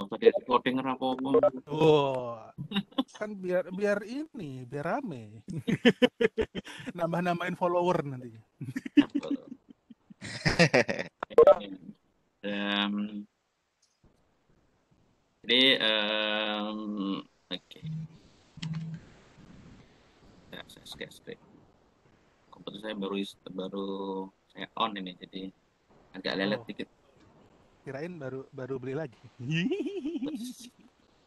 usah di recording apa-apa. Oh, kan biar rame. Nambah-nambahin follower nanti. Jadi oke. Saya share screen. Komputer saya baru saya on ini, jadi agak lelet dikit. Kirain baru beli lagi.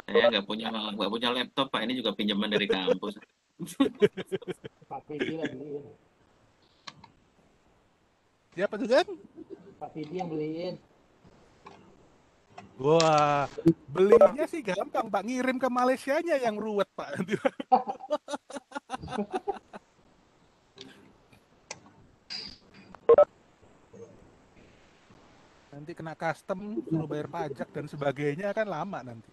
Saya nggak punya laptop Pak, ini juga pinjaman dari kampus. Pak Fidi lah beliin. Siapa tuh kan? Pak Fidi yang beliin. Wah, belinya sih gampang Pak, ngirim ke Malaysianya yang ruwet Pak. Nanti kena custom, suruh bayar pajak dan sebagainya kan lama nanti.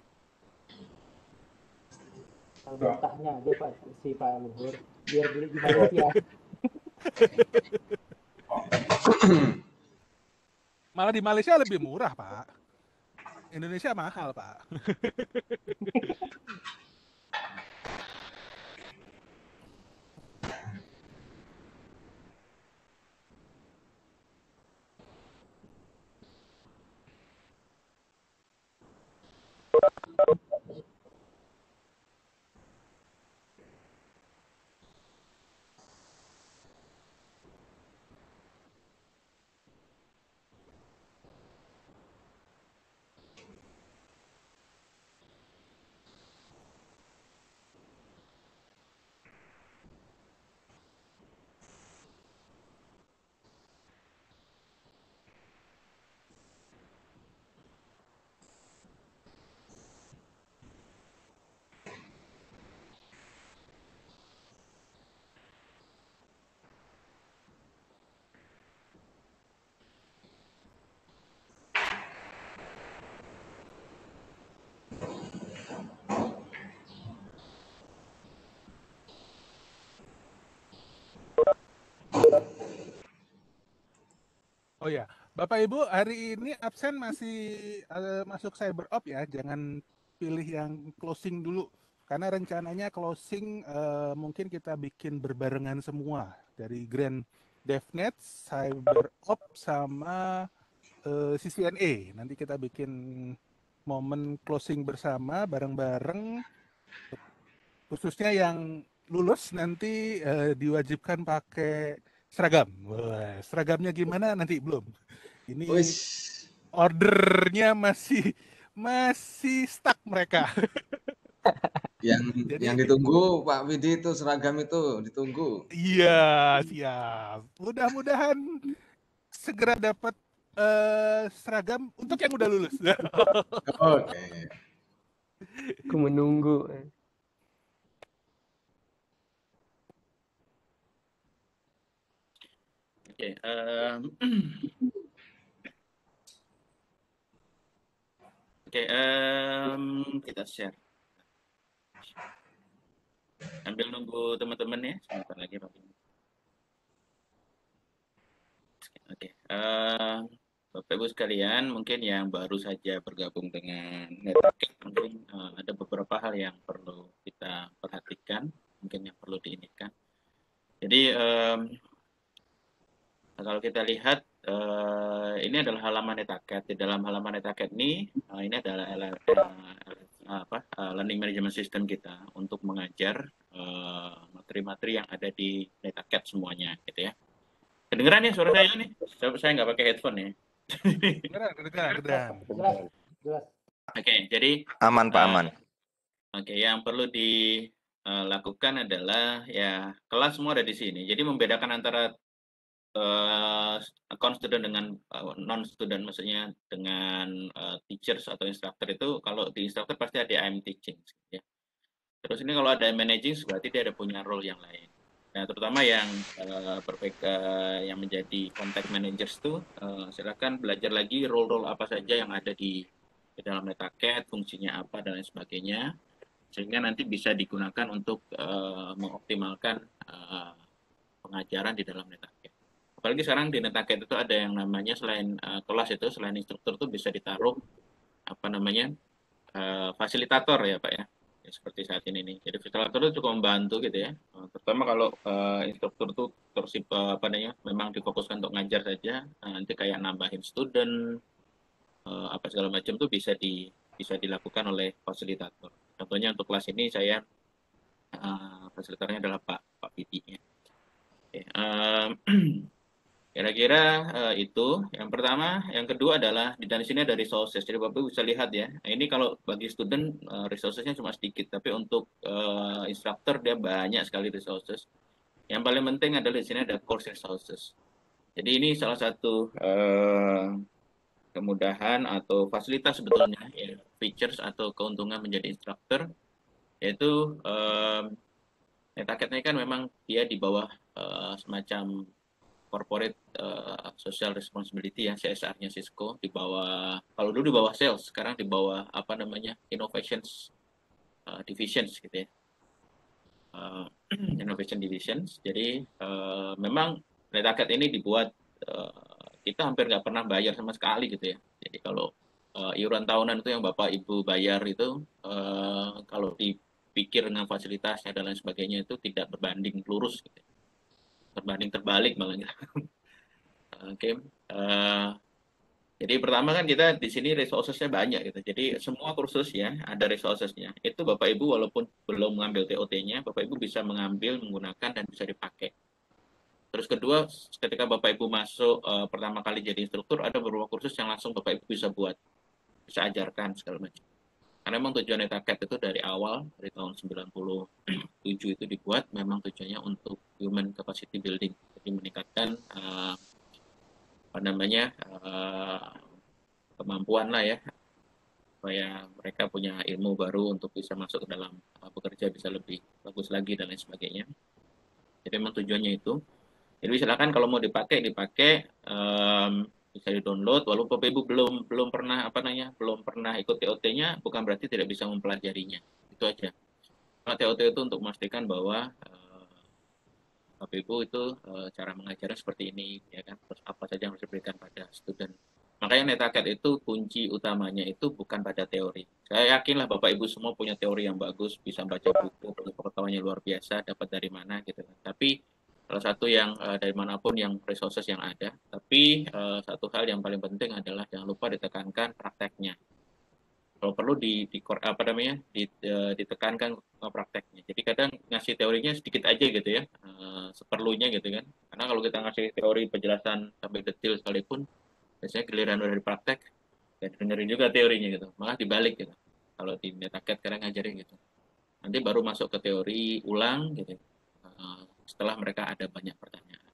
Bantahnya aja Pak si Pak Luhur biar beli di Malaysia. Malah di Malaysia lebih murah Pak. Indonesia mahal Pak. Oh ya, Bapak Ibu hari ini absen masih masuk CyberOp ya, jangan pilih yang closing dulu. Karena rencananya closing mungkin kita bikin berbarengan semua dari Grand DevNet, CyberOp sama CCNA. Nanti kita bikin momen closing bersama bareng-bareng. Khususnya yang lulus nanti diwajibkan pakai seragam. Wah, seragamnya gimana nanti belum. Ini ordernya masih stuck mereka. Yang ditunggu Pak Widi itu seragam itu ditunggu. Iya, siap. Mudah-mudahan segera dapat seragam untuk yang udah lulus. Oke. Aku menunggu. Oke, kita share. Sambil nunggu teman-teman ya, sebentar lagi Pak. Oke, Bapak Ibu sekalian, mungkin yang baru saja bergabung dengan Networking, mungkin ada beberapa hal yang perlu kita perhatikan, mungkin yang perlu diinginkan. Jadi kalau kita lihat ini adalah halaman Netaket. Di dalam halaman Netaket ini adalah learning management system kita untuk mengajar materi-materi yang ada di Netaket semuanya, gitu ya. Kedengeran ya suara saya nih? Saya nggak pakai headphone ya. Kedengeran. Jelas. Oke, jadi aman Pak, aman. Oke, yang perlu dilakukan adalah ya kelas semua ada di sini. Jadi membedakan antara account student dengan non student, maksudnya dengan teachers atau instructor itu, kalau di instructor pasti ada I'm teaching ya. Terus ini kalau ada managing berarti dia ada punya role yang lain. Nah, terutama yang yang menjadi contact managers itu silakan belajar lagi role-role apa saja yang ada di dalam Netaket, fungsinya apa dan lain sebagainya, sehingga nanti bisa digunakan untuk mengoptimalkan pengajaran di dalam Netaket. Apalagi sekarang di Netaket itu ada yang namanya selain kelas itu, selain instruktur itu bisa ditaruh apa namanya fasilitator ya Pak ya. Ya, seperti saat ini nih. Jadi fasilitator itu cukup membantu gitu ya. Terutama kalau instruktur tuh terus apa namanya memang difokuskan untuk ngajar saja, nanti kayak nambahin student apa segala macam tuh bisa dilakukan oleh fasilitator. Contohnya untuk kelas ini saya fasilitatornya adalah Pak Piti ya. Oke, kira-kira itu yang pertama. Yang kedua adalah di sini ada resources. Jadi Bapak bisa lihat ya. Nah, ini kalau bagi student resourcesnya cuma sedikit, tapi untuk instructor dia banyak sekali resources. Yang paling penting adalah di sini ada course resources. Jadi ini salah satu kemudahan atau fasilitas sebetulnya ya, features atau keuntungan menjadi instructor, yaitu NetAcademy kan memang dia di bawah semacam corporate social responsibility ya, CSR-nya Cisco, di bawah, kalau dulu di bawah sales, sekarang di bawah apa namanya innovations divisions gitu ya, innovation divisions. Jadi memang NetAcad ini dibuat kita hampir nggak pernah bayar sama sekali gitu ya. Jadi kalau iuran tahunan itu yang Bapak Ibu bayar itu kalau dipikir dengan fasilitasnya dan lain sebagainya itu tidak berbanding lurus gitu. Berbanding terbalik malah gitu. Oke. Jadi pertama kan kita di sini resources-nya banyak gitu. Jadi semua kursus ya ada resources-nya. Itu Bapak Ibu walaupun belum mengambil TOT-nya, Bapak Ibu bisa mengambil, menggunakan dan bisa dipakai. Terus kedua, ketika Bapak Ibu masuk pertama kali jadi instruktur, ada beberapa kursus yang langsung Bapak Ibu bisa buat, bisa ajarkan segala macam. Karena memang tujuan NetAcad itu dari awal, dari tahun 97 itu dibuat, memang tujuannya untuk human capacity building. Jadi meningkatkan apa namanya kemampuan lah ya, supaya mereka punya ilmu baru untuk bisa masuk ke dalam bekerja bisa lebih bagus lagi dan lain sebagainya. Jadi memang tujuannya itu. Jadi silakan kalau mau dipakai bisa di-download. Walaupun Bapak Ibu belum pernah belum pernah ikut TOT-nya, bukan berarti tidak bisa mempelajarinya. Itu aja. Karena TOT itu untuk memastikan bahwa Bapak Ibu itu cara mengajarnya seperti ini, ya kan? Terus apa saja yang harus diberikan pada student. Makanya NetAcad itu kunci utamanya itu bukan pada teori. Saya yakinlah Bapak Ibu semua punya teori yang bagus, bisa baca buku, pengetahuannya luar biasa, dapat dari mana gitu kan. Tapi salah satu yang dari manapun yang resources yang ada, tapi satu hal yang paling penting adalah jangan lupa ditekankan prakteknya. Kalau perlu ditekankan prakteknya. Jadi kadang ngasih teorinya sedikit aja gitu ya, seperlunya gitu kan. Karena kalau kita ngasih teori penjelasan sampai detail sekalipun, biasanya giliran udah di praktek, ya dengerin juga teorinya gitu. Malah dibalik gitu. Kalau di NetAcad kadang ngajarin gitu. Nanti baru masuk ke teori ulang gitu. Setelah mereka ada banyak pertanyaan.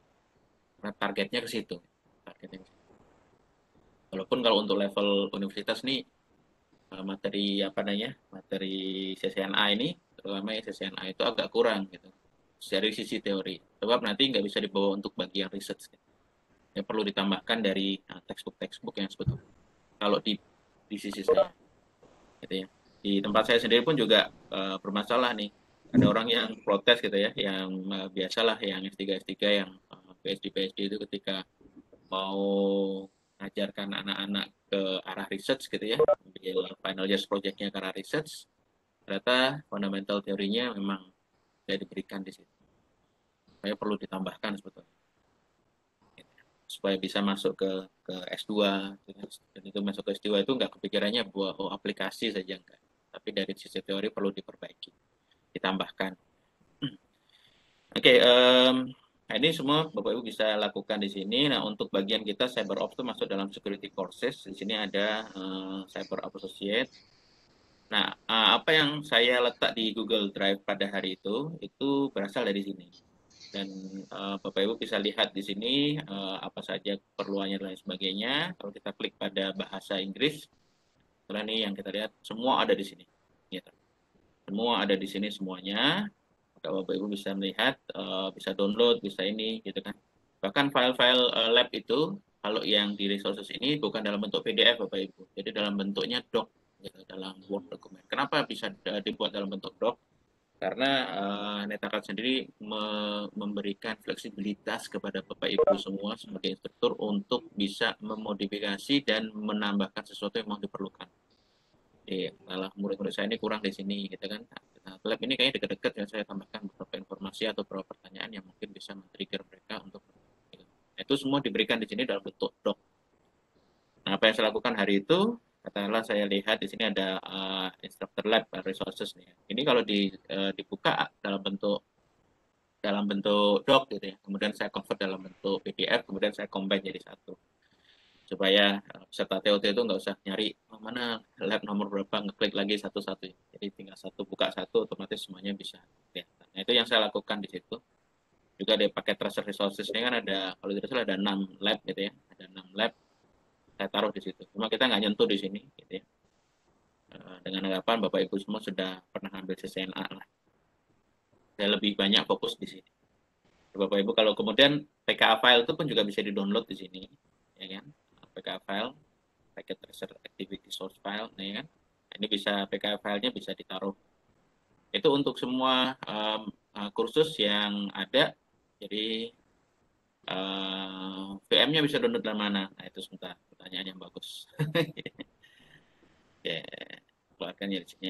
Nah, targetnya ke situ. Walaupun kalau untuk level universitas nih materi CCNA ini, terutama CCNA itu agak kurang gitu dari sisi teori. Sebab nanti nggak bisa dibawa untuk bagian research. Ya perlu ditambahkan dari textbook yang sebetulnya. Kalau di sisi saya, gitu ya. Di tempat saya sendiri pun juga bermasalah nih. Ada orang yang protes gitu ya, yang biasalah yang S3 yang PhD itu ketika mau mengajarkan anak-anak ke arah research gitu ya, final year project-nya ke arah research, ternyata fundamental teorinya memang tidak diberikan di situ. Saya perlu ditambahkan sebetulnya supaya bisa masuk ke S2. Dan itu masuk ke S2 itu nggak kepikirannya buat aplikasi saja enggak, tapi dari sisi teori perlu diperbaiki, ditambahkan. Oke, nah ini semua Bapak Ibu bisa lakukan di sini. Nah, untuk bagian kita CyberOps itu masuk dalam security courses. Di sini ada CyberOps Associate. Nah, apa yang saya letak di Google Drive pada hari itu berasal dari sini. Dan Bapak Ibu bisa lihat di sini apa saja keperluannya dan lain sebagainya. Kalau kita klik pada bahasa Inggris, setelah ini yang kita lihat semua ada di sini. Gitu. Semua ada di sini semuanya. Bapak Ibu bisa melihat, bisa download, bisa ini, gitu kan. Bahkan file-file lab itu, kalau yang di resources ini bukan dalam bentuk PDF, Bapak Ibu. Jadi dalam bentuknya doc, gitu, dalam Word document. Kenapa bisa dibuat dalam bentuk doc? Karena NetAcad sendiri memberikan fleksibilitas kepada Bapak Ibu semua sebagai instruktur untuk bisa memodifikasi dan menambahkan sesuatu yang memang diperlukan. Jadi Malah murid-murid saya ini kurang di sini gitu kan. Nah, lab ini kayaknya deket-deket ya, saya tambahkan beberapa informasi atau beberapa pertanyaan yang mungkin bisa men-trigger mereka untuk itu semua diberikan di sini dalam bentuk doc. Nah, apa yang saya lakukan hari itu, katakanlah saya lihat di sini ada instructor lab resources nih. Ini kalau dibuka dalam bentuk doc gitu ya. Kemudian saya convert dalam bentuk PDF, kemudian saya combine jadi satu. Supaya peserta TOT itu nggak usah nyari mana lab nomor berapa, ngeklik lagi satu-satu. Jadi tinggal buka satu, otomatis semuanya bisa kelihatan. Nah, itu yang saya lakukan di situ. Juga di paket tracer resources ini kan ada, kalau tidak salah ada 6 lab gitu ya. Ada 6 lab, saya taruh di situ. Cuma kita nggak nyentuh di sini gitu ya. Dengan harapan Bapak Ibu semua sudah pernah ambil CCNA lah. Saya lebih banyak fokus di sini. Bapak Ibu kalau kemudian PKA file itu pun juga bisa di-download di sini, ya kan? PKA file, packet tracer activity source file, ya kan? Ini bisa PKA filenya bisa ditaruh. Itu untuk semua kursus yang ada. Jadi VM-nya bisa download dari mana? Nah itu sebentar, pertanyaan yang bagus. Oke, keluarkan ya di sini.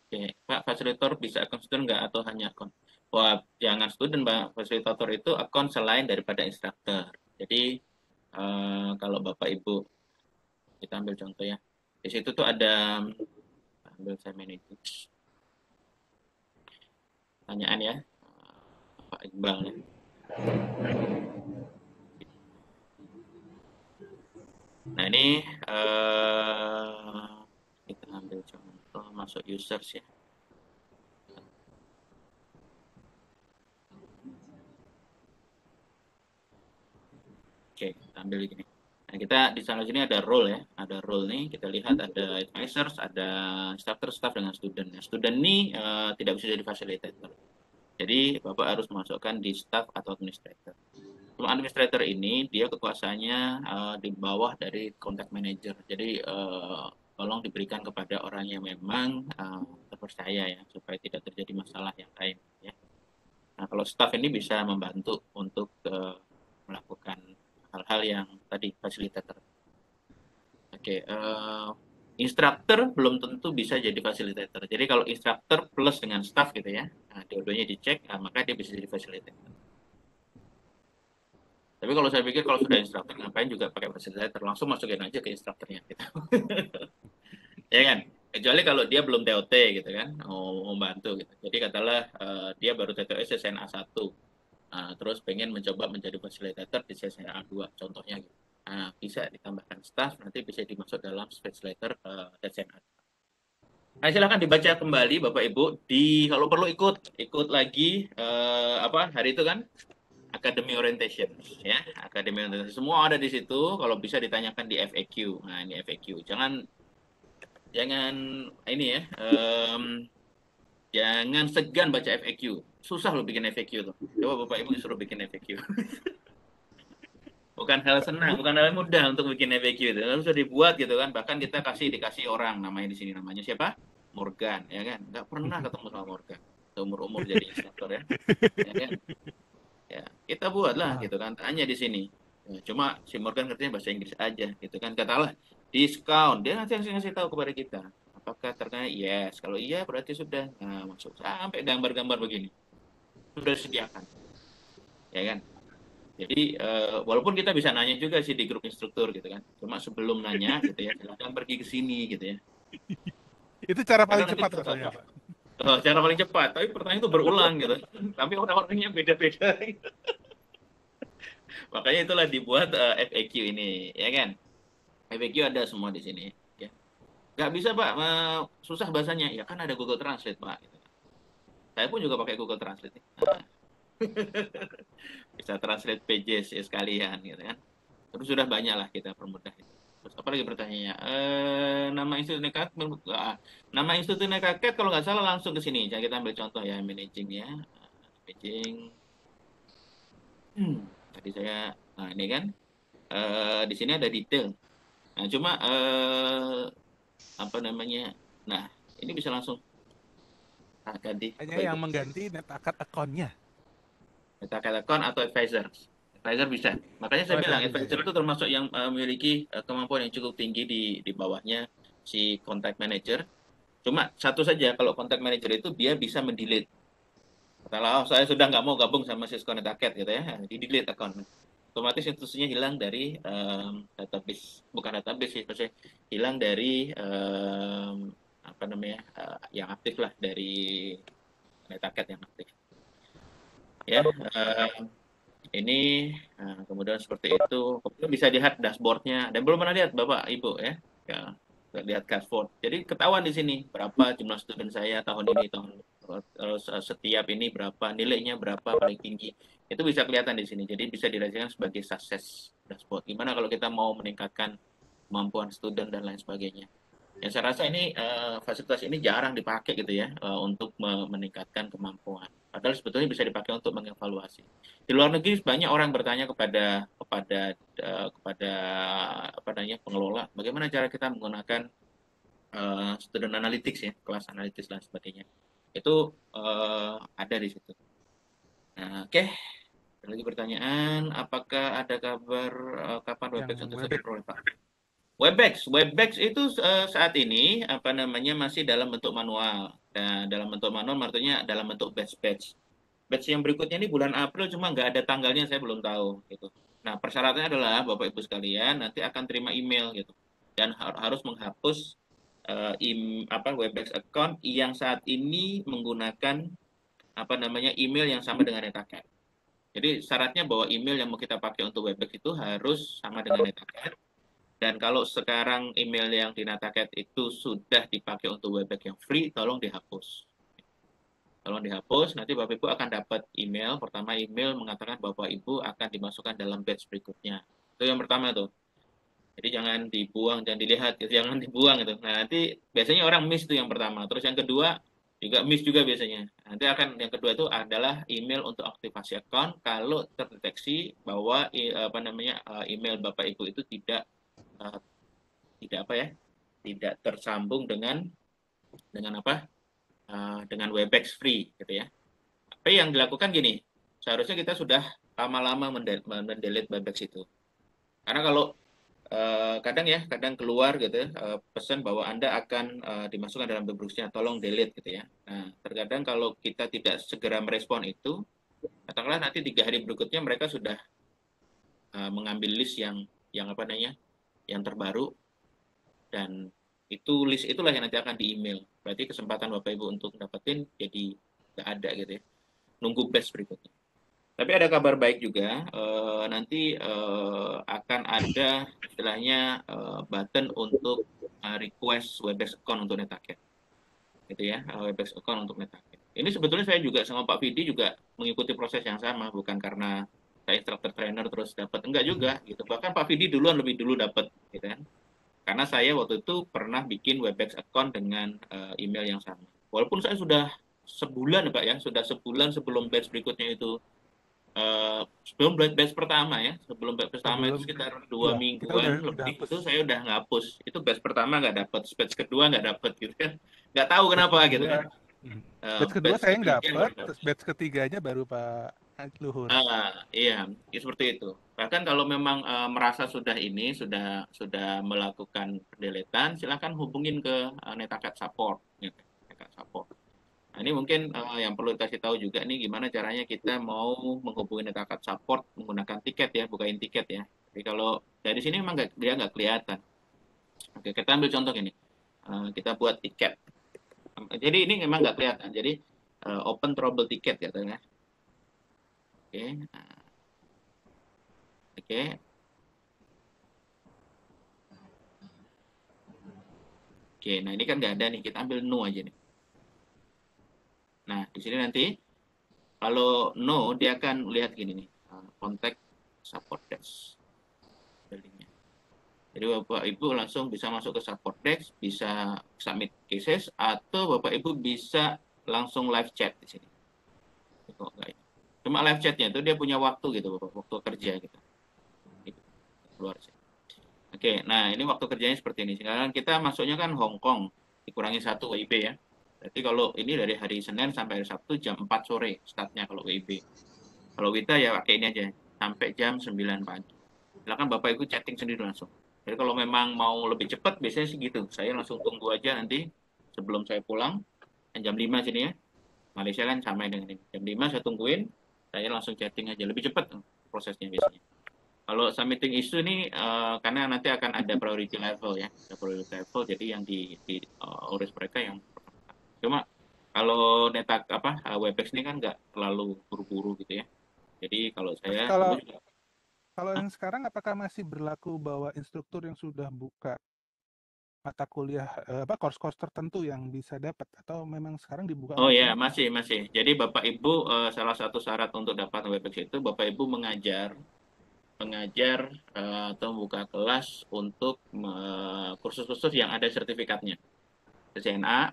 Oke, Pak, fasilitator bisa akun student nggak atau hanya akun? Wah, jangan student, Pak. Fasilitator itu akun selain daripada instruktur. Jadi, kalau Bapak Ibu, kita ambil contoh ya. Di situ tuh ada, ambil saya manage. Pertanyaan ya, Pak Iqbal ya. Nah, ini kita ambil contoh masuk users ya. Oke, kita ambil gini. Nah, kita di sana sini ada role ya, ada role nih. Kita lihat ada advisors, ada instructor, staff dengan student. Nah, student ini tidak bisa jadi facilitator. Jadi Bapak harus masukkan di staff atau administrator. Cuma administrator ini dia kekuasaannya di bawah dari contact manager. Jadi tolong diberikan kepada orang yang memang terpercaya ya, supaya tidak terjadi masalah yang lain ya. Nah, kalau staff ini bisa membantu untuk melakukan hal-hal yang tadi fasilitator. Oke, instruktur belum tentu bisa jadi fasilitator. Jadi kalau instruktur plus dengan staff gitu ya, nah, dua-duanya dicek, maka dia bisa jadi fasilitator. Tapi kalau saya pikir kalau sudah instruktur ngapain juga pakai fasilitator, langsung masukin aja ke instrukturnya gitu. Ya kan? Kecuali kalau dia belum TOT gitu kan, mau bantu gitu. Jadi katalah dia baru TOT CCNA 1. Terus pengen mencoba menjadi fasilitator di CCNA 2 contohnya gitu. Nah, bisa ditambahkan staff, nanti bisa dimasuk dalam facilitator CCNA. Nah, silahkan dibaca kembali Bapak Ibu, kalau perlu ikut lagi hari itu kan Academy Orientation ya, Academy Orientation semua ada di situ. Kalau bisa ditanyakan di FAQ. Nah, ini FAQ. Jangan ini ya, jangan segan baca FAQ. Susah loh bikin FAQ tuh. Coba Bapak Ibu disuruh bikin FAQ. Bukan hal senang, bukan hal mudah untuk bikin FAQ itu. Harus dibuat gitu kan. Bahkan kita dikasih orang namanya di sini, namanya siapa? Morgan, ya kan? Nggak pernah ketemu sama Morgan. Seumur-umur jadi instruktur ya. Ya kan? Ya, kita buatlah gitu kan. Tanya di sini. Ya, cuma si Morgan ngertinya bahasa Inggris aja gitu kan. Katakanlah diskon, dia nanti ngasih tahu kepada kita. Apakah terkena yes? Kalau iya berarti sudah. Nah, masuk sampai gambar-gambar begini. Sudah disediakan. Ya kan? Jadi walaupun kita bisa nanya juga sih di grup instruktur gitu kan. Cuma sebelum nanya gitu ya, silakan pergi ke sini gitu ya. Itu cara paling cepat katanya, Pak. Cara paling cepat, tapi pertanyaan itu berulang gitu. Tapi orang-orangnya beda-beda. Makanya itulah dibuat FAQ ini, ya kan? FAQ ada semua di sini. Ya. Nggak bisa Pak, susah bahasanya. Ya kan ada Google Translate Pak. Gitu. Saya pun juga pakai Google Translate. Nah. Bisa translate pages ya sekalian gitu kan. Terus sudah banyak lah kita permudah itu. Terus apa lagi pertanyaannya? Nama institut Nekaket, nama institut Nekaket kalau nggak salah langsung ke sini. Jadi kita ambil contoh ya, managing ya, managing. Tadi saya, nah ini kan di sini ada detail. Nah cuma Nah ini bisa langsung. Hanya yang mengganti NetAccount account-nya. NetAccount account atau advisors. advisor bisa. Makanya saya Oh, bilang advisor. advisor itu termasuk yang memiliki kemampuan yang cukup tinggi di bawahnya si contact manager. Cuma satu saja, kalau contact manager itu dia bisa mendelete. Kalau saya sudah nggak mau gabung sama Cisco NetAcad gitu ya, di delete account. Otomatis institusinya hilang dari database, bukan database sih, maksudnya hilang dari apa namanya yang aktif lah, dari NetAcad yang aktif. Ya, ini kemudian seperti itu. Kemudian bisa lihat dashboardnya. Dan belum pernah lihat Bapak Ibu ya, ya lihat dashboard. Jadi ketahuan di sini berapa jumlah student saya tahun ini, terus setiap ini berapa, nilainya berapa paling tinggi. Itu bisa kelihatan di sini. Jadi bisa dirasakan sebagai success dashboard. Gimana kalau kita mau meningkatkan kemampuan student dan lain sebagainya. Ya, saya rasa ini fasilitas ini jarang dipakai gitu ya, untuk meningkatkan kemampuan. Padahal sebetulnya bisa dipakai untuk mengevaluasi. Di luar negeri banyak orang bertanya kepada apa namanya pengelola, bagaimana cara kita menggunakan student analytics ya, kelas analytics dan sebagainya. Itu ada di situ. Nah, oke. Ada lagi pertanyaan, apakah ada kabar kapan WebEx untuk diperoleh Pak? Webex itu saat ini apa namanya masih dalam bentuk manual. Dan dalam bentuk manual artinya dalam bentuk batch. Batch yang berikutnya ini bulan April, cuma nggak ada tanggalnya, saya belum tahu gitu. Nah, persyaratannya adalah Bapak Ibu sekalian nanti akan terima email gitu. Dan harus menghapus Webex account yang saat ini menggunakan apa namanya email yang sama dengan NetAcad. Jadi syaratnya bahwa email yang mau kita pakai untuk Webex itu harus sama dengan NetAcad. Dan kalau sekarang email yang di NetAcad itu sudah dipakai untuk Webex yang free, tolong dihapus. Tolong dihapus, nanti Bapak Ibu akan dapat email. Pertama, email mengatakan Bapak Ibu akan dimasukkan dalam batch berikutnya. Itu yang pertama tuh. Jadi jangan dibuang, jangan dilihat, jangan dibuang itu. Nah, nanti biasanya orang miss itu yang pertama. Terus yang kedua juga miss juga biasanya. Nanti yang kedua itu adalah email untuk aktivasi account kalau terdeteksi bahwa email Bapak Ibu itu tidak tidak tersambung dengan Webex free gitu ya. Tapi yang dilakukan gini, seharusnya kita sudah lama-lama mendelete Webex itu. Karena kalau kadang keluar gitu pesan bahwa Anda akan dimasukkan dalam Webex-nya, tolong delete gitu ya. Nah, terkadang kalau kita tidak segera merespon itu, katakanlah nanti 3 hari berikutnya mereka sudah mengambil list yang yang terbaru, dan itu list itulah yang nanti akan di email. Berarti kesempatan Bapak Ibu untuk dapetin jadi nggak ada gitu ya. Nunggu batch berikutnya. Tapi ada kabar baik juga, nanti akan ada istilahnya button untuk request Webex account untuk NetAcad. Gitu ya, Webex account untuk NetAcad. Ini sebetulnya saya juga sama Pak Vidi juga mengikuti proses yang sama, bukan karena saya instructor trainer terus dapat, enggak juga gitu. Bahkan Pak Vidi lebih dulu dapat gitu kan. Karena saya waktu itu pernah bikin Webex account dengan email yang sama. Walaupun saya sudah sebulan Pak ya, sudah sebulan sebelum batch berikutnya itu, sebelum batch pertama ya, sebelum batch pertama itu sekitar 2 mingguan lebih itu saya udah ngapus. Itu batch pertama nggak dapat, batch kedua nggak dapat gitu kan. Nggak tahu kenapa gitu kan. Batch kedua saya nggak dapat, terus batch ketiganya baru Pak Luhur. Iya, seperti itu. Bahkan kalau memang merasa sudah melakukan pendeletan, silakan hubungin ke NetAcad support, NetAcad support. Nah, ini mungkin yang perlu dikasih tahu juga nih gimana caranya kita mau menghubungi NetAcad support menggunakan tiket ya, bukain tiket ya. Jadi kalau dari sini memang dia nggak kelihatan. Oke, kita ambil contoh ini. Kita buat tiket. Jadi ini memang nggak kelihatan. Jadi open trouble ticket katanya. Oke. Oke. Oke, nah ini kan nggak ada nih. Kita ambil no aja nih. Nah, di sini nanti kalau no, dia akan lihat gini nih. Contact support desk. Jadi Bapak Ibu langsung bisa masuk ke support desk, bisa submit cases, atau Bapak Ibu bisa langsung live chat di sini. Cuma live chatnya itu dia punya waktu gitu, waktu kerja gitu. Keluar sih. Oke, nah ini waktu kerjanya seperti ini. Sekarang kita masuknya kan Hong Kong, dikurangi 1 WIB ya. Berarti kalau ini dari hari Senin sampai hari Sabtu jam 4 sore startnya kalau WIB. Kalau Wita ya pakai ini aja, sampai jam 9 pagi. Silakan Bapak Ibu chatting sendiri langsung. Jadi kalau memang mau lebih cepat, biasanya sih gitu. Saya langsung tunggu aja nanti sebelum saya pulang, jam 5 sini ya. Malaysia kan sama dengan ini. Jam 5 saya tungguin, saya langsung chatting aja. Lebih cepat prosesnya biasanya. Kalau submitting isu ini, karena nanti akan ada priority level ya. Ada priority level, jadi yang urus mereka yang pertama. Cuma kalau Webex ini kan nggak terlalu buru-buru gitu ya. Jadi kalau Terus saya kalau dulu juga, kalau yang sekarang apakah masih berlaku bahwa instruktur yang sudah buka mata kuliah course-course tertentu yang bisa dapat atau memang sekarang dibuka oh untuk ya semua? masih. Jadi Bapak Ibu salah satu syarat untuk dapat Webex itu Bapak Ibu mengajar atau membuka kelas untuk kursus-kursus yang ada sertifikatnya. CCNA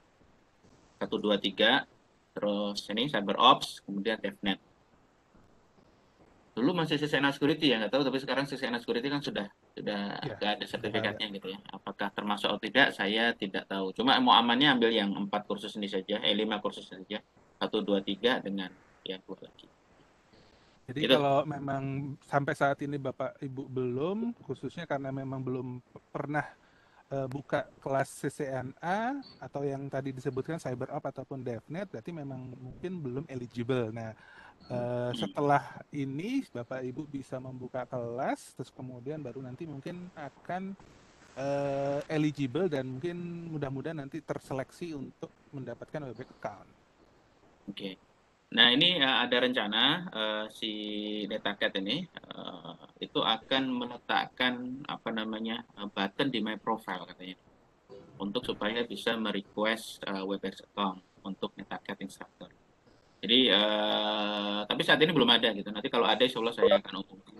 1, 2, 3, terus ini CyberOps, kemudian DevNet. Dulu masih CCNA Security ya, nggak tahu, tapi sekarang CCNA Security kan sudah Ya, nggak ada sudah nggak ada. sertifikatnya gitu ya. Apakah termasuk atau tidak, saya tidak tahu. Cuma mau amannya ambil yang 4 kursus ini saja, 5 kursus saja. 1, 2, 3 dengan yang 2 lagi. Jadi Gitu. kalau memang sampai saat ini Bapak Ibu belum, khususnya karena memang belum pernah buka kelas CCNA atau yang tadi disebutkan CyberOps ataupun DevNet, berarti memang mungkin belum eligible. Nah, setelah ini Bapak Ibu bisa membuka kelas, terus kemudian baru nanti mungkin akan eligible dan mungkin mudah-mudahan nanti terseleksi untuk mendapatkan Webex account. Oke. Nah, ini ada rencana si DataCat ini itu akan meletakkan button di My Profile katanya untuk supaya bisa merequest Webex account untuk DataCat instructor. Jadi tapi saat ini belum ada gitu. Nanti kalau ada, insya Allah saya akan umumkan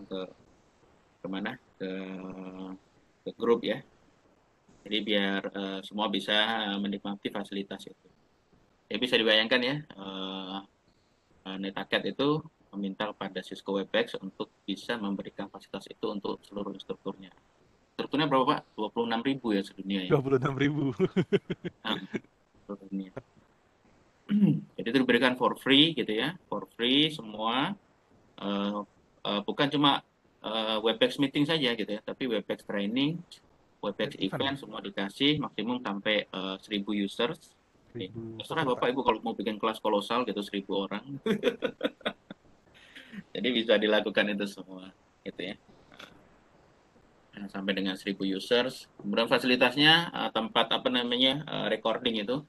ke grup ya. Jadi biar semua bisa menikmati fasilitas itu. Ya bisa dibayangkan ya. NetAcad itu meminta kepada Cisco Webex untuk bisa memberikan fasilitas itu untuk seluruh instrukturnya. Instrukturnya berapa Pak? 26.000 ya sedunia ya. 26.000. Nah, seluruh dunia. Jadi itu diberikan for free gitu ya, for free semua. Bukan cuma Webex meeting saja gitu ya, tapi Webex training, Webex event semua dikasih maksimum sampai 1.000 users. Terserah Bapak Ibu kalau mau bikin kelas kolosal gitu 1.000 orang. Jadi bisa dilakukan itu semua gitu ya. Sampai dengan 1.000 users. Kemudian fasilitasnya tempat recording itu.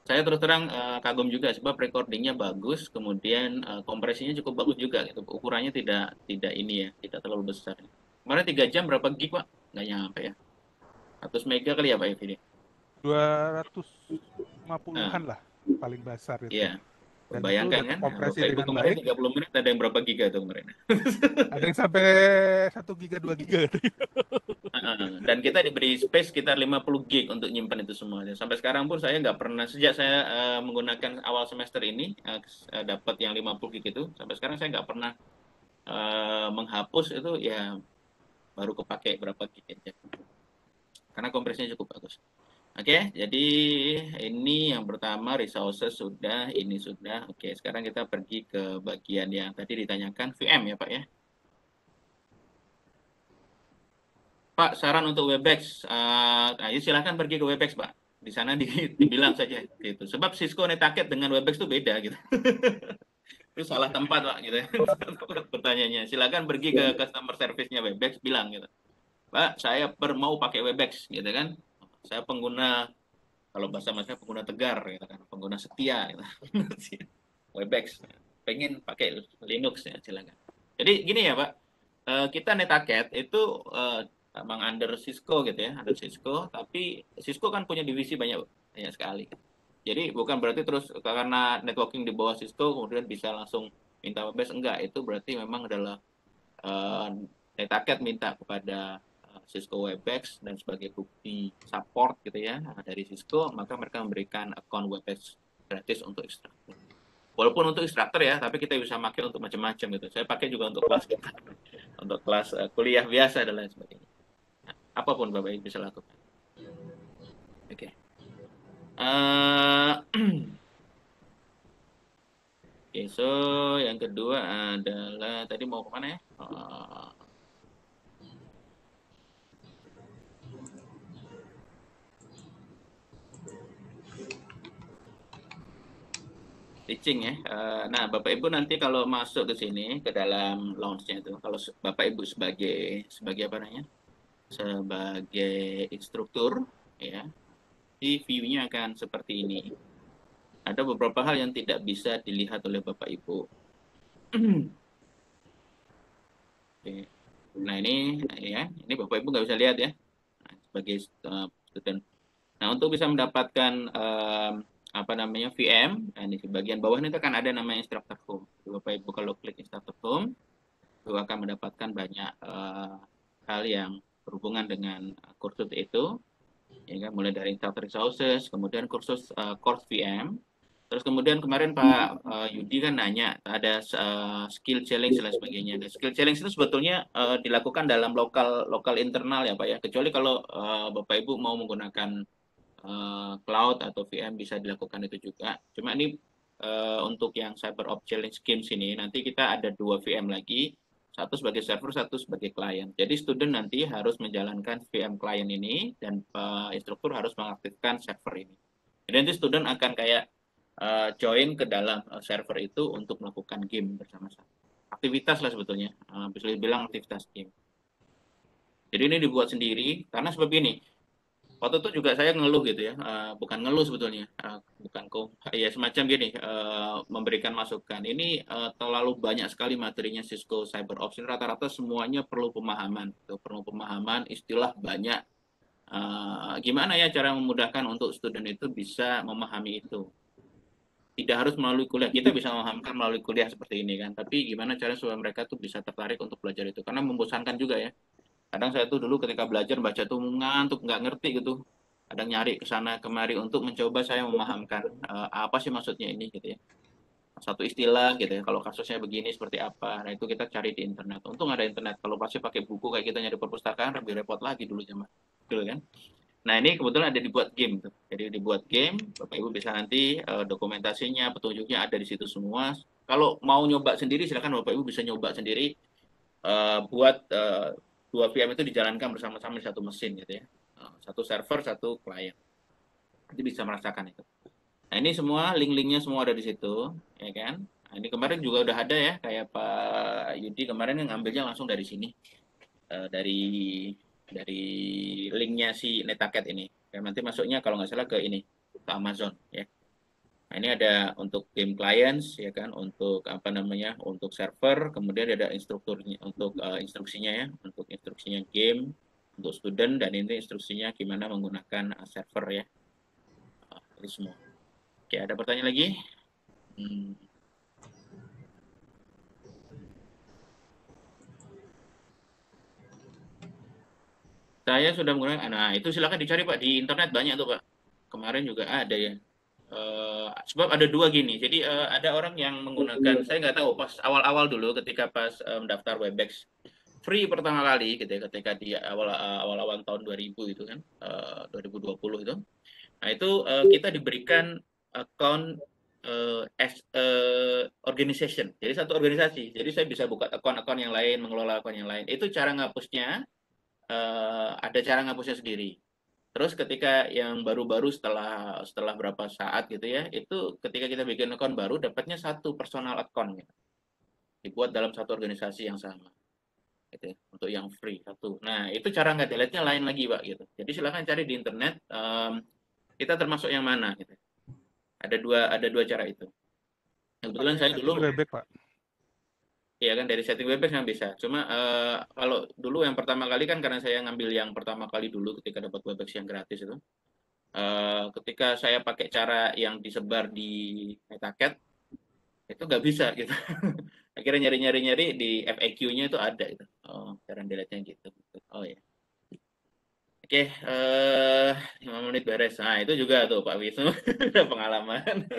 Saya terus terang kagum juga sebab recordingnya bagus, kemudian kompresinya cukup bagus juga gitu. Ukurannya tidak ini ya, tidak terlalu besar. Kemarin 3 jam berapa gig Pak? Nggak nyampe ya. 100 mega kali ya Pak Evi? 250-an lah paling besar itu. Iya. Dan Bayangkan itu udah kan, terkompresi Bapak Ibu dengan kemarin baik. 30 menit ada yang berapa giga tuh kemarin? Ada yang sampai 1 giga, 2 giga. Dan kita diberi space sekitar 50 gig untuk nyimpan itu semua. Sampai sekarang pun saya nggak pernah, sejak saya menggunakan awal semester ini, dapat yang 50 gig itu, sampai sekarang saya nggak pernah menghapus itu ya, baru kepake berapa gig aja. Karena kompresinya cukup bagus. Oke, jadi ini yang pertama resources sudah, ini sudah. Oke, sekarang kita pergi ke bagian yang tadi ditanyakan, VM ya Pak ya. Pak, saran untuk Webex, silahkan pergi ke Webex Pak. Di sana dibilang saja gitu. Sebab Cisco NetAcad dengan Webex itu beda gitu. Itu salah tempat Pak gitu ya. Pertanyaannya, silakan pergi ke customer service-nya Webex, bilang gitu. Pak, saya mau pakai Webex gitu kan. Saya pengguna, kalau bahasa Masnya pengguna tegar gitu kan, pengguna setia gitu. Webex, pengen pakai Linux ya silakan. Jadi gini ya Pak, kita NetAcad itu memang under Cisco gitu ya, under Cisco, tapi Cisco kan punya divisi banyak sekali. Jadi bukan berarti terus karena networking di bawah Cisco kemudian bisa langsung minta Webex, enggak, itu berarti memang adalah NetAcad minta kepada Cisco Webex dan sebagai bukti support gitu ya dari Cisco, maka mereka memberikan account Webex gratis untuk instruktur. Walaupun untuk instruktur ya, tapi kita bisa pakai untuk macam-macam gitu. Saya pakai juga untuk kelas kita, untuk kelas kuliah biasa dan lain sebagainya. Nah, apapun Bapak Ibu bisa lakukan. Oke. Oke, so yang kedua adalah tadi mau kemana ya? Teaching ya. Nah, Bapak Ibu nanti kalau masuk ke sini ke dalam lounge-nya itu, kalau Bapak Ibu sebagai apa namanya? Sebagai instruktur ya, di view-nya akan seperti ini. Ada beberapa hal yang tidak bisa dilihat oleh Bapak Ibu. Oke. Nah, ini ya, ini Bapak Ibu nggak bisa lihat ya, sebagai student. Nah, untuk bisa mendapatkan apa namanya VM, nah, di bagian bawah ini akan ada namanya instructor home. Bapak Ibu kalau klik instructor home, itu akan mendapatkan banyak hal yang berhubungan dengan kursus itu, ya kan, mulai dari instructor resources, kemudian kursus course VM. Terus kemudian kemarin Pak Yudi kan nanya ada skill challenge dan sebagainya. Nah, skill challenge itu sebetulnya dilakukan dalam lokal internal ya Pak ya. Kecuali kalau Bapak Ibu mau menggunakan cloud atau VM bisa dilakukan itu juga. Cuma ini untuk yang CyberOps Challenge Games ini nanti kita ada 2 VM lagi, satu sebagai server, satu sebagai klien. Jadi student nanti harus menjalankan VM klien ini dan instruktur harus mengaktifkan server ini. Jadi nanti student akan kayak join ke dalam server itu untuk melakukan game bersama-sama. Aktivitas lah sebetulnya, bisa dibilang aktivitas game. Jadi ini dibuat sendiri karena sebab ini. Waktu itu juga saya ngeluh gitu ya, bukan ngeluh sebetulnya, ya semacam gini, memberikan masukan. Ini terlalu banyak sekali materinya Cisco CyberOps. Rata-rata semuanya perlu pemahaman, istilah banyak. Gimana ya cara memudahkan untuk student itu bisa memahami itu? Tidak harus melalui kuliah, kita bisa memahamkan melalui kuliah seperti ini kan. Tapi gimana cara supaya mereka tuh bisa tertarik untuk belajar itu? Karena membosankan juga ya. Kadang saya tuh dulu ketika belajar baca tuh ngantuk, nggak ngerti gitu. Kadang nyari ke sana kemari untuk mencoba saya memahamkan apa sih maksudnya ini gitu ya. Satu istilah gitu ya. Kalau kasusnya begini seperti apa. Nah, itu kita cari di internet. Untung ada internet. Kalau pasti pakai buku kayak kita nyari perpustakaan lebih repot lagi dulu zaman. Dulu kan. Nah, ini kebetulan ada dibuat game tuh. Jadi dibuat game, Bapak Ibu bisa nanti dokumentasinya, petunjuknya ada di situ semua. Kalau mau nyoba sendiri silakan Bapak Ibu bisa nyoba sendiri buat 2 VM itu dijalankan bersama-sama di satu mesin gitu ya. Satu server, satu klien. Nanti bisa merasakan itu. Nah, ini semua link-linknya semua ada di situ, ya kan? Nah, ini kemarin juga udah ada ya, kayak Pak Yudi kemarin yang ngambilnya langsung dari sini, dari linknya si Netaket ini. Ya, nanti masuknya kalau nggak salah ke ini, ke Amazon, ya. Nah, ini ada untuk game clients, ya kan, untuk apa namanya, untuk server, kemudian ada instrukturnya, untuk instruksinya ya, untuk instruksinya game, untuk student, dan ini instruksinya gimana menggunakan server ya, itu semua. Oke, ada pertanyaan lagi? Saya sudah menggunakan, nah itu silakan dicari Pak di internet banyak tuh Pak. Kemarin juga ada ya. Sebab ada 2 gini. Jadi ada orang yang menggunakan, saya nggak tahu pas awal-awal dulu ketika pas mendaftar Webex free pertama kali gitu ya, ketika di awal-awal tahun 2000 itu kan, 2020 itu. Nah itu kita diberikan account as organization. Jadi satu organisasi. Jadi saya bisa buka akun-akun yang lain, mengelola akun yang lain. Itu cara ngapusnya. Ada cara ngapusnya sendiri. Terus ketika yang baru-baru setelah berapa saat gitu ya, itu ketika kita bikin akun baru dapatnya satu personal account gitu. Dibuat dalam satu organisasi yang sama. Gitu ya, untuk yang free satu. Nah, itu cara nggak delete-nya lain lagi, Pak gitu. Jadi silakan cari di internet kita termasuk yang mana gitu. Ada dua cara itu. Kebetulan saya dulu Webback, Pak. Iya kan dari setting Webex yang bisa. Cuma kalau dulu yang pertama kali kan karena saya ngambil yang pertama kali dulu ketika dapat Webex yang gratis itu. Ketika saya pakai cara yang disebar di Metacat itu nggak bisa gitu. Akhirnya nyari-nyari di FAQ-nya itu ada itu. Oh, cara delete-nya gitu. Oh ya. Oke, 5 menit beres. Nah, itu juga tuh Pak Wisnu ada pengalaman.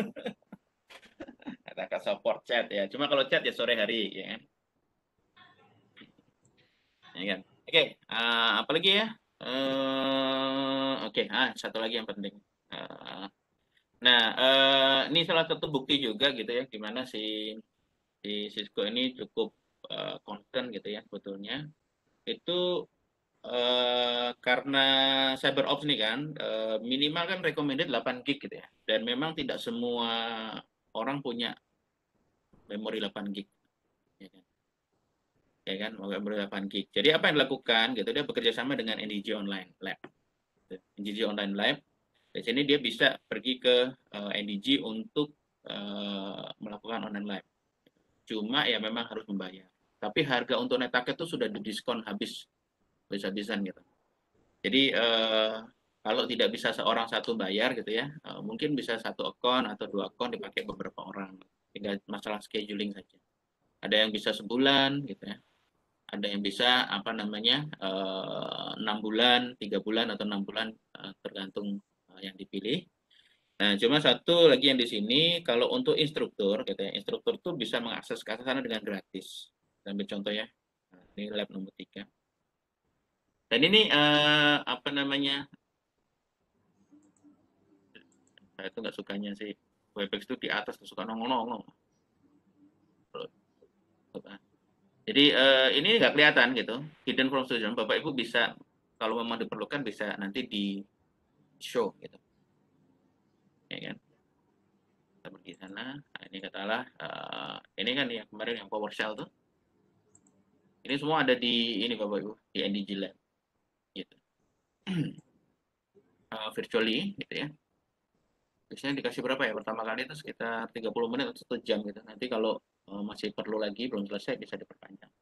Katakan support chat ya. Cuma kalau chat ya sore hari ya kan. Ya kan? Oke, apa lagi ya? Oke, satu lagi yang penting. Nah, ini salah satu bukti juga gitu ya, di mana si Cisco ini cukup concern gitu ya sebetulnya. Itu karena CyberOps nih kan, minimal kan recommended 8 gig gitu ya. Dan memang tidak semua orang punya memori 8 gig. Ya kan? Ya kan, memori 8 gig. Jadi apa yang dilakukan gitu, dia bekerja sama dengan NDJ Online Lab. NDJ Online Lab, di sini dia bisa pergi ke NDJ untuk melakukan online lab. Cuma ya memang harus membayar. Tapi harga untuk NetAccess itu sudah didiskon habis-habisan gitu. Jadi kalau tidak bisa seorang satu bayar gitu ya, mungkin bisa satu akun atau dua akun dipakai beberapa orang. Tinggal masalah scheduling saja. Ada yang bisa sebulan gitu ya. Ada yang bisa apa namanya 6 bulan, 3 bulan atau 6 bulan tergantung yang dipilih. Nah, cuma satu lagi yang di sini, kalau untuk instruktur, gitu ya, instruktur tuh bisa mengakses ke sana dengan gratis. Ambil contoh ya, nah, ini lab nomor 3. Dan ini apa namanya, saya tuh nggak sukanya sih, Webex itu di atas tuh suka nongol-nongol. Jadi ini nggak kelihatan gitu, hidden from student. Bapak Ibu bisa, kalau memang diperlukan bisa nanti di show gitu, ya kan? Kita pergi sana, nah, ini katalah, ini kan yang kemarin yang PowerShell tuh, ini semua ada di ini Bapak Ibu, di NDG Lab, gitu. Virtually, gitu ya. Biasanya dikasih berapa ya? Pertama kali itu sekitar 30 menit atau 1 jam gitu. Nanti kalau masih perlu lagi, belum selesai, bisa diperpanjang.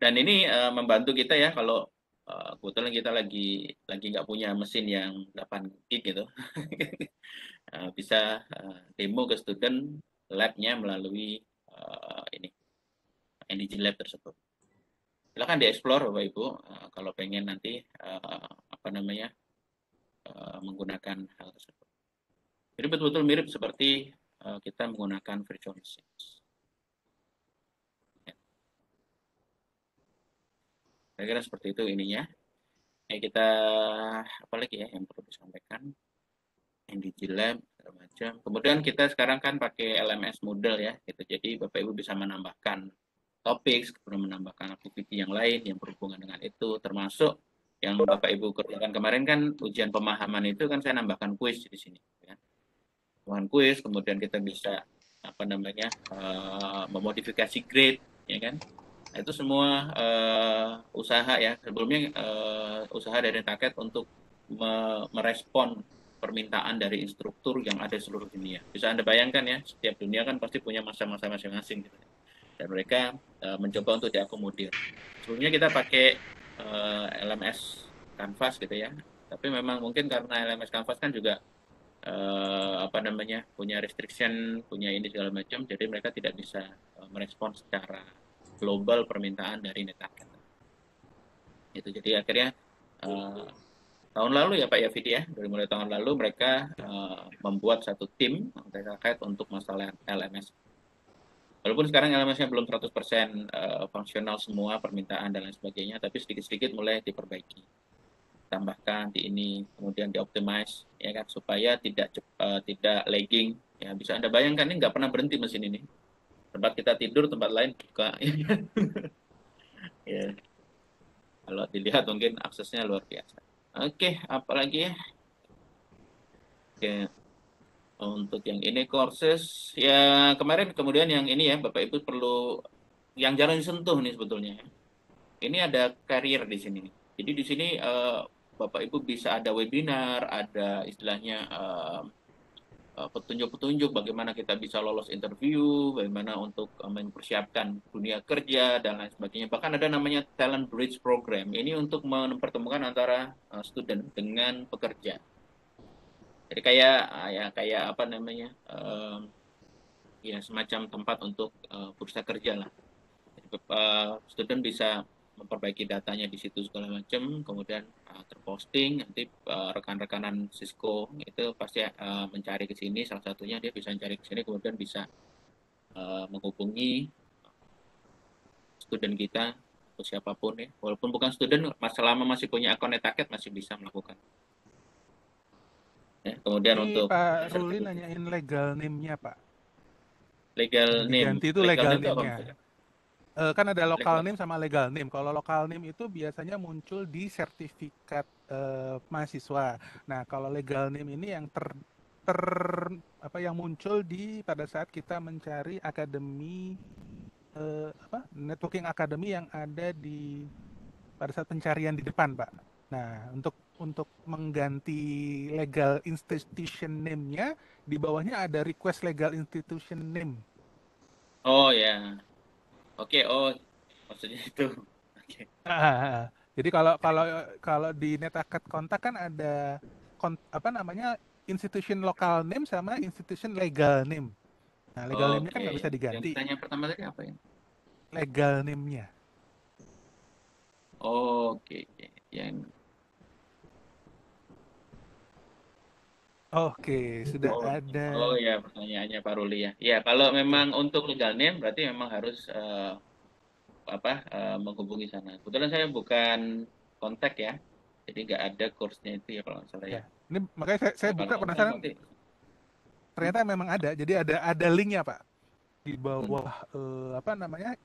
Dan ini membantu kita ya kalau kebetulan kita lagi nggak punya mesin yang 8 gig gitu. Bisa demo ke student lab-nya melalui ini NDG Lab tersebut. Silakan dieksplor Bapak Ibu kalau pengen nanti apa namanya menggunakan hal tersebut. Jadi betul-betul mirip seperti kita menggunakan virtual machines. Ya. Kira-kira seperti itu ininya. Kita apa lagi ya yang perlu disampaikan? NDG Lab segala macam. Kemudian kita sekarang kan pakai LMS Moodle ya, gitu. Jadi Bapak Ibu bisa menambahkan topik, kemudian menambahkan aktiviti yang lain yang berhubungan dengan itu, termasuk yang Bapak Ibu kerjakan kemarin kan ujian pemahaman itu kan saya nambahkan kuis di sini. Ya. Dengan kuis, kemudian kita bisa apa namanya memodifikasi grade, ya kan? Nah, itu semua usaha ya. Sebelumnya usaha dari Taket untuk merespon permintaan dari instruktur yang ada di seluruh dunia. Bisa Anda bayangkan ya, setiap dunia kan pasti punya masa-masa masing-masing. Gitu. Dan mereka mencoba untuk diakomodir. Sebelumnya kita pakai LMS Canvas gitu ya. Tapi memang mungkin karena LMS Canvas kan juga apa namanya punya restriction, punya ini segala macam, jadi mereka tidak bisa merespon secara global permintaan dari NetAccess. Itu jadi akhirnya tahun lalu ya Pak Yafidi ya, dari mulai tahun lalu mereka membuat satu tim terkait untuk masalah LMS. Walaupun sekarang LMS-nya belum 100% fungsional semua permintaan dan lain sebagainya, tapi sedikit-sedikit mulai diperbaiki. Tambahkan di ini, kemudian dioptimize, ya kan, supaya tidak lagging. Ya, bisa Anda bayangkan ini nggak pernah berhenti mesin ini. Tempat kita tidur, tempat lain buka. Ya. Kalau dilihat mungkin aksesnya luar biasa. Oke, apalagi ya? Oke. Untuk yang ini courses ya kemarin, kemudian yang ini ya Bapak Ibu perlu yang jarang disentuh nih sebetulnya. Ini ada career di sini. Jadi di sini Bapak Ibu bisa ada webinar, ada istilahnya petunjuk-petunjuk bagaimana kita bisa lolos interview, bagaimana untuk mempersiapkan dunia kerja dan lain sebagainya. Bahkan ada namanya Talent Bridge Program. Ini untuk mempertemukan antara student dengan pekerja. Jadi kayak apa namanya ya semacam tempat untuk bursa kerja lah. Jadi, student bisa memperbaiki datanya di situ segala macam, kemudian terposting, nanti rekan-rekanan Cisco itu pasti mencari ke sini, salah satunya dia bisa mencari ke sini, kemudian bisa menghubungi student kita untuk siapapun ya. Walaupun bukan student, selama masih punya akun etaket masih bisa melakukan. Ya, kemudian Ini untuk Pak Ruli sertifikat nanyain legal name-nya, Pak. legal Yang name, diganti itu legal legal name itu apa name-nya. maksudnya? Kan ada local Legal. name sama legal name. Kalau local name itu biasanya muncul di sertifikat mahasiswa. Nah, kalau legal name ini yang ter apa yang muncul di pada saat kita mencari akademi networking academy yang ada di pada saat pencarian di depan, Pak. Nah, untuk mengganti legal institution name-nya, di bawahnya ada request legal institution name. Oh ya, oke. Oh, maksudnya itu. Oke. Jadi kalau kalau kalau di NetAccount kontak kan ada apa namanya institution local name sama institution legal name. Nah, legal name-nya kan Oke. nggak bisa Yang diganti. pertanyaan pertama tadi apa ya? Legal name-nya. Oke, oke. Yang Oke, sudah oh, oh ada. ya pertanyaannya Pak Ruli ya. Ya, kalau Ya. memang untuk legal name berarti memang harus menghubungi sana. Kebetulan saya bukan kontak ya, jadi nggak ada course-nya itu ya kalau nggak salah ya. Ya. Ini makanya saya Kalau buka nggak salah penasaran. nanti. Ternyata memang ada. Jadi ada linknya, Pak. Di Hmm. bawah apa namanya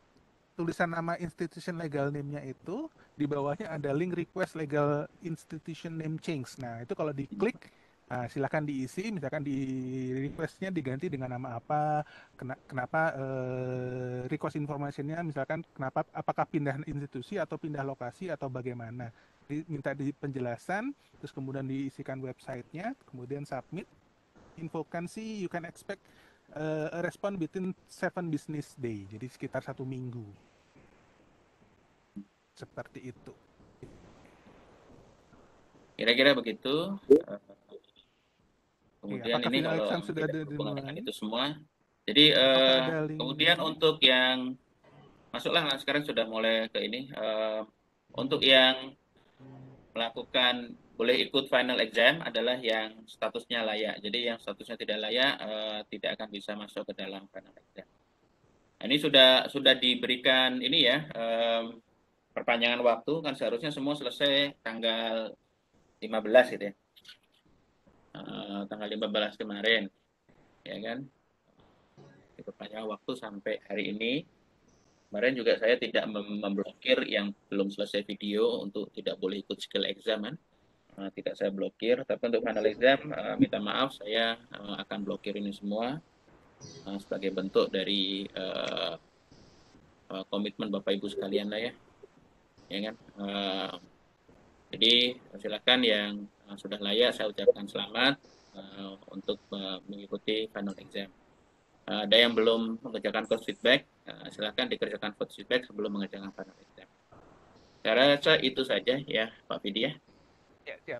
tulisan nama institution legal name-nya itu di bawahnya ada link request legal institution name change. Nah, itu kalau diklik silakan diisi, misalkan di request-nya diganti dengan nama apa, kenapa request information-nya misalkan kenapa apakah pindah institusi atau pindah lokasi atau bagaimana. Minta di penjelasan, terus kemudian diisikan website-nya, kemudian submit, infokan sih you can expect a response between 7 business day, jadi sekitar 1 minggu. Seperti itu. Kira-kira begitu. Oke, Kemudian apakah ini final kalau exam sudah tidak berhubungan dengan dimulai? itu semua. Jadi Apakah ada kemudian linknya? untuk yang masuklah sekarang sudah mulai ke ini. Untuk yang melakukan boleh ikut final exam adalah yang statusnya layak. Jadi yang statusnya tidak layak tidak akan bisa masuk ke dalam final exam. Nah, ini sudah diberikan ini ya perpanjangan waktu kan seharusnya semua selesai tanggal 15 gitu ya. Tanggal 15 kemarin ya kan. Diperpanjang waktu sampai hari ini. Kemarin juga saya tidak memblokir yang belum selesai video untuk tidak boleh ikut skill exam kan. Tidak saya blokir, tapi untuk final exam minta maaf saya akan blokir ini semua sebagai bentuk dari komitmen Bapak Ibu sekalian lah ya, ya kan. Jadi silakan yang sudah layak saya ucapkan selamat untuk mengikuti final exam. Ada yang belum mengerjakan course feedback, silakan dikerjakan course feedback sebelum mengerjakan final exam. Saya rasa itu saja ya Pak Fidi ya. Ya, siap.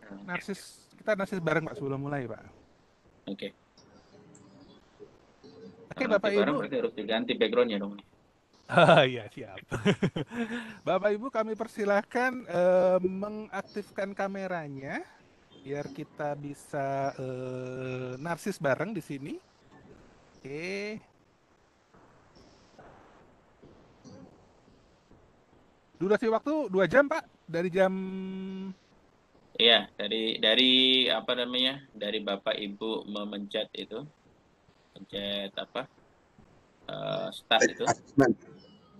Kita narsis bareng Pak sebelum mulai, Pak. Oke. Oke, Kalau nanti Bapak bareng Ibu. berarti harus diganti backgroundnya dong. Iya, siap. Bapak Ibu kami persilahkan mengaktifkan kameranya biar kita bisa narsis bareng di sini. Oke. Durasi waktu 2 jam, Pak. Dari jam Iya, dari apa namanya? Dari Bapak Ibu memencet itu, pencet apa? Start itu,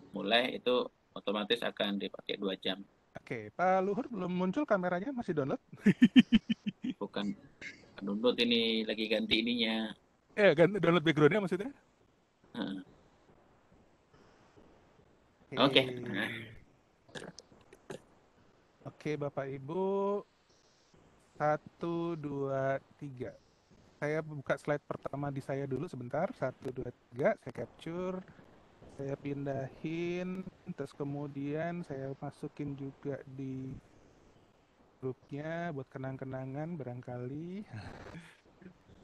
mulai itu otomatis akan dipakai 2 jam. Oke, Pak Luhur belum muncul kameranya, masih download? Bukan download ini lagi ganti ininya. Download backgroundnya maksudnya? Heeh. Oke. Oke. Oke, Bapak Ibu. 1, 2, 3. Saya buka slide pertama di saya dulu sebentar. 1, 2, 3. Saya capture. Saya pindahin. Terus kemudian saya masukin juga di grupnya buat kenang-kenangan barangkali.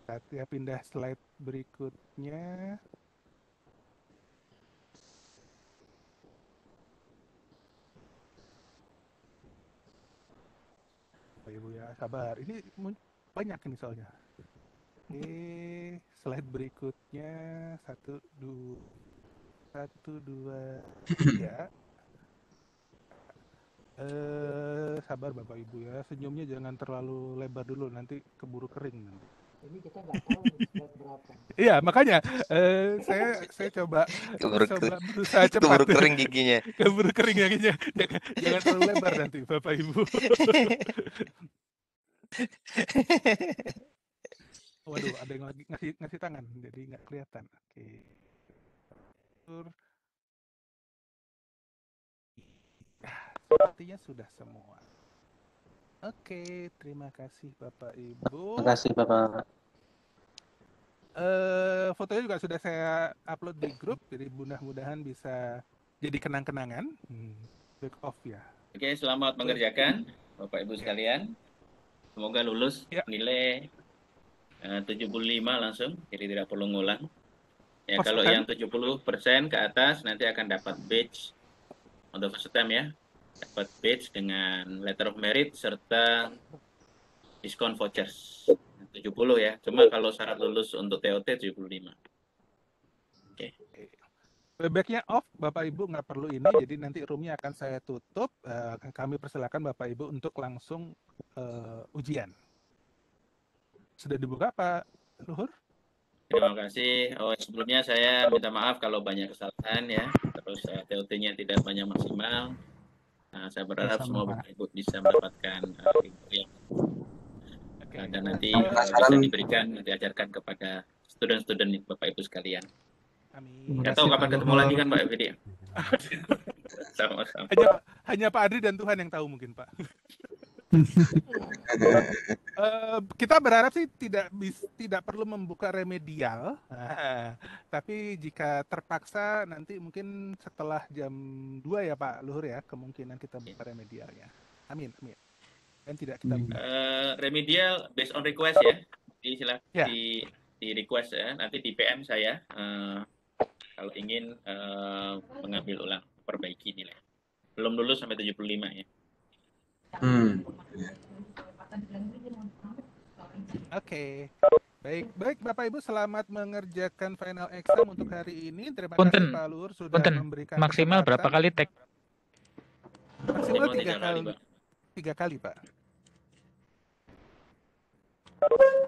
Saat saya pindah slide berikutnya. Bapak Ibu ya, sabar. Ini banyak ini soalnya. Oke, slide berikutnya 1, 2, 3. Sabar Bapak Ibu ya, senyumnya jangan terlalu lebar dulu, nanti keburu kering nanti. Ini kita nggak tahu nih slide berapa. Iya, makanya saya coba berusaha cepat. Keburu kering giginya. Keburu kering giginya. Jangan terlalu lebar nanti Bapak Ibu. Waduh, ada yang lagi ngasih tangan, jadi nggak kelihatan. Oke. Sepertinya sudah semua. Oke, terima kasih Bapak Ibu. Terima kasih Bapak. Fotonya juga sudah saya upload di grup, jadi mudah-mudahan bisa jadi kenang-kenangan. Back off ya. Oke, selamat mengerjakan Bapak Ibu sekalian. Semoga lulus nilai 75 langsung, jadi tidak perlu ngulang. Ya, kalau yang 70% ke atas nanti akan dapat badge untuk first time ya. Dapat badge dengan letter of merit serta diskon vouchers 70 ya. Cuma kalau syarat lulus untuk TOT 75. Oke. Playbacknya off, Bapak Ibu nggak perlu ini, jadi nanti roomnya akan saya tutup. Kami persilakan Bapak Ibu untuk langsung ujian. Sudah dibuka Pak Luhur? Terima kasih. Sebelumnya saya minta maaf kalau banyak kesalahan ya. Terus TOT-nya tidak banyak maksimal. Nah, saya berharap semua Bapak Ibu bisa mendapatkan info yang dan nanti bisa diberikan, diajarkan kepada student-student Bapak Ibu sekalian. Amin. Nggak tahu kapan ketemu lagi kan Pak Fidi? Sama-sama. Hanya Pak Adri dan Tuhan yang tahu mungkin Pak. Kita berharap sih tidak perlu membuka remedial, tapi jika terpaksa nanti mungkin setelah jam 2 ya Pak Luhur ya, kemungkinan kita buka remedialnya. Amin, amin. Dan tidak kita buka. Remedial based on request ya, silakan di request ya, nanti di PM saya kalau ingin mengambil ulang, perbaiki nilai. Belum lulus sampai 75 ya. Oke. Baik Bapak Ibu, selamat mengerjakan final exam untuk hari ini. Terima kasih Pak Luhur sudah memberikan maksimal berapa kali tag? Maksimal 3 kali. 3 kali Pak.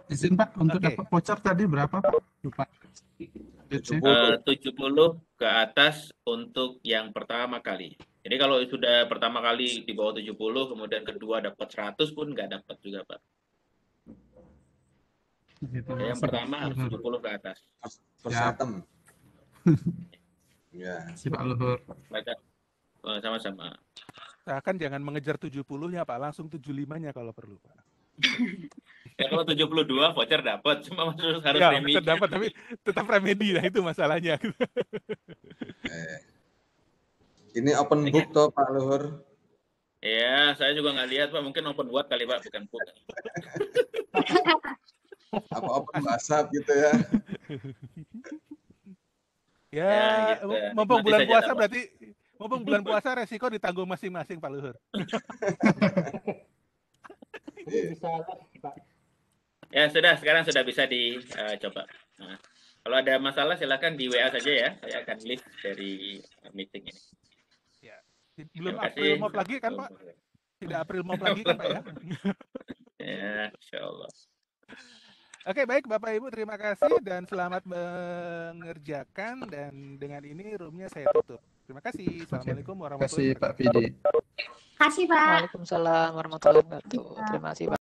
Izin Pak, untuk dapat voucher tadi berapa Pak? Lupa. 70 ke atas untuk yang pertama kali. Jadi kalau sudah pertama kali di bawah 70, kemudian kedua dapat 100 pun nggak dapat juga, Pak. Yang pertama harus 70 ke atas. Persatem. Ya. Si Pak Luhur. Sama-sama. Kan jangan mengejar 70-nya Pak, langsung 75-nya kalau perlu Pak. Ya kalau 72 voucher dapat, cuma harus remedi. Dapat tapi tetap remedi, nah itu masalahnya. Ini open book toh Pak Luhur? Ya, saya juga nggak lihat Pak, mungkin open book kali Pak, bukan book. Apa open WhatsApp gitu ya? Ya, gitu. Mumpung bulan puasa berarti, mumpung bulan puasa resiko ditanggung masing-masing Pak Luhur. Bisa Pak. Ya sekarang sudah bisa dicoba. Nah, kalau ada masalah silakan di WA saja ya, saya akan list dari meeting ini. Ya. Belum April Mop lagi kan Pak? Tidak April Mop lagi kan Pak ya? Ya, insya Allah. Oke, baik Bapak Ibu, terima kasih dan selamat mengerjakan, dan dengan ini roomnya saya tutup. Terima kasih. Assalamualaikum warahmatullahi wabarakatuh. Terima kasih Pak Fidi. Terima kasih Pak. Waalaikumsalam warahmatullahi wabarakatuh. Terima kasih Pak.